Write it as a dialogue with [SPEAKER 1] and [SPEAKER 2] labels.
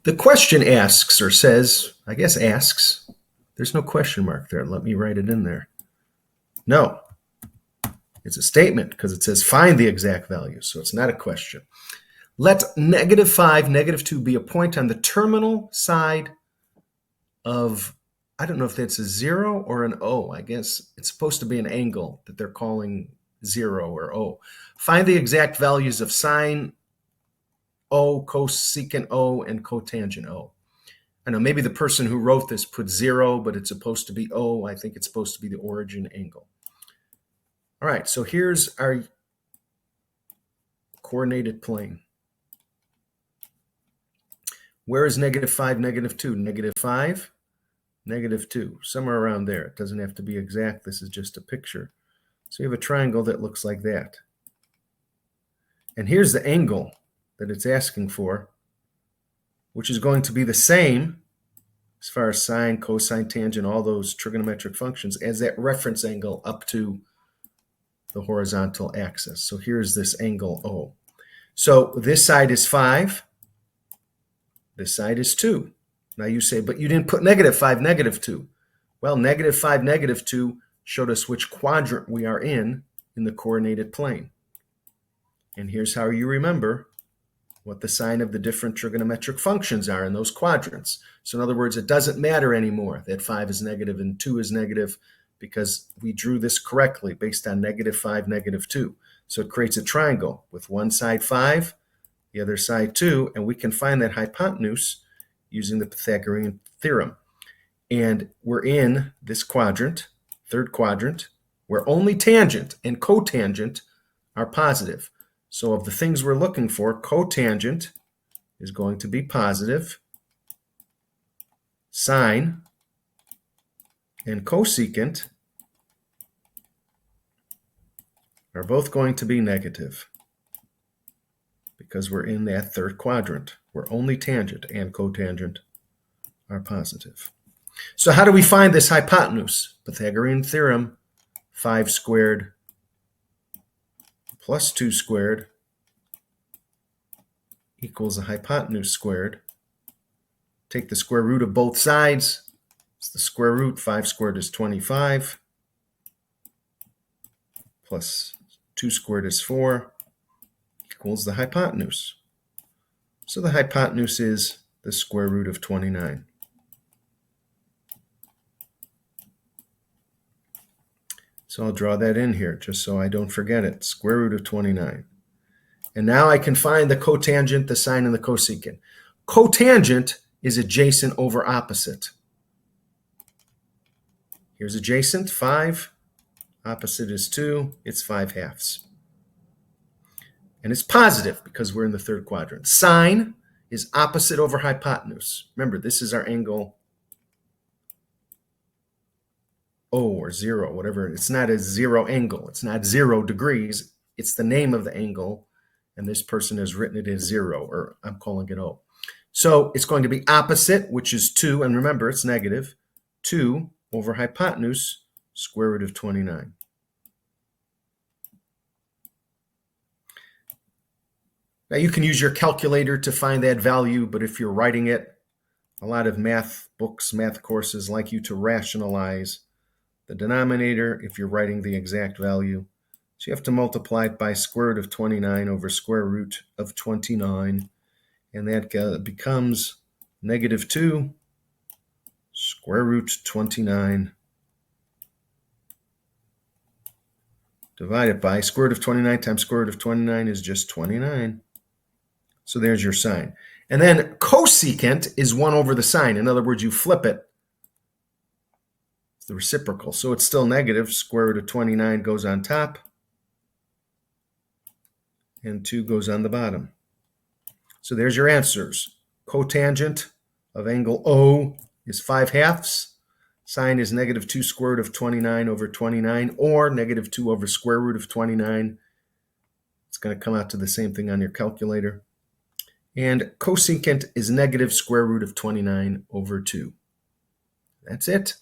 [SPEAKER 1] The question asks, or says, I guess asks. There's no question mark there. Let me write it in there. No. It's a statement because it says find the exact value, so it's not a question. Let -5, -2 be a point on the terminal side of, I don't know if that's a 0 or an O. I guess it's supposed to be an angle that they're calling 0 or O. Find the exact values of sine O, cosecant O, and cotangent O. I know maybe the person who wrote this put 0, but it's supposed to be O. I think it's supposed to be the origin angle. All right, so here's our coordinated plane. Where is -5, -2? -5, -2, somewhere around there. It doesn't have to be exact. This is just a picture. So you have a triangle that looks like that. And here's the angle that it's asking for, which is going to be the same as far as sine, cosine, tangent, all those trigonometric functions as that reference angle up to the horizontal axis. So here's this angle O. So this side is 5. This side is 2. Now you say, but you didn't put -5, -2. Well, -5, -2 showed us which quadrant we are in the coordinated plane. And here's how you remember what the sign of the different trigonometric functions are in those quadrants. So in other words, it doesn't matter anymore that 5 is negative and 2 is negative because we drew this correctly based on -5, -2. So it creates a triangle with one side 5, the other side 2, and we can find that hypotenuse using the Pythagorean Theorem. And we're in this quadrant, third quadrant, where only tangent and cotangent are positive. So of the things we're looking for, cotangent is going to be positive, sine and cosecant are both going to be negative because we're in that third quadrant where only tangent and cotangent are positive. So how do we find this hypotenuse? Pythagorean theorem, 5 squared plus 2 squared equals a hypotenuse squared. Take the square root of both sides. It's the square root. 5 squared is 25 plus 2 squared is 4 equals the hypotenuse. So the hypotenuse is the square root of 29. So I'll draw that in here just so I don't forget it. Square root of 29. And now I can find the cotangent, the sine, and the cosecant. Cotangent is adjacent over opposite. Here's adjacent, 5. Opposite is 2. It's 5/2. And it's positive because we're in the third quadrant. Sine is opposite over hypotenuse. Remember, this is our angle O or 0, whatever. It's not a 0 angle. It's not 0 degrees. It's the name of the angle. And this person has written it as 0, or I'm calling it O. So it's going to be opposite, which is 2. And remember, it's negative. 2 over hypotenuse, square root of 29. Now you can use your calculator to find that value, but if you're writing it, a lot of math books, math courses like you to rationalize the denominator if you're writing the exact value. So you have to multiply it by square root of 29 over square root of 29, and that becomes -2 square root 29 divided by square root of 29 times square root of 29 is just 29. So there's your sine. And then cosecant is 1 over the sine. In other words, you flip it. It's the reciprocal. So it's still negative. Square root of 29 goes on top, and 2 goes on the bottom. So there's your answers. Cotangent of angle O is 5/2. Sine is -2 square root of 29 over 29, or -2 over square root of 29. It's going to come out to the same thing on your calculator. And cosecant is negative square root of 29 over 2. That's it.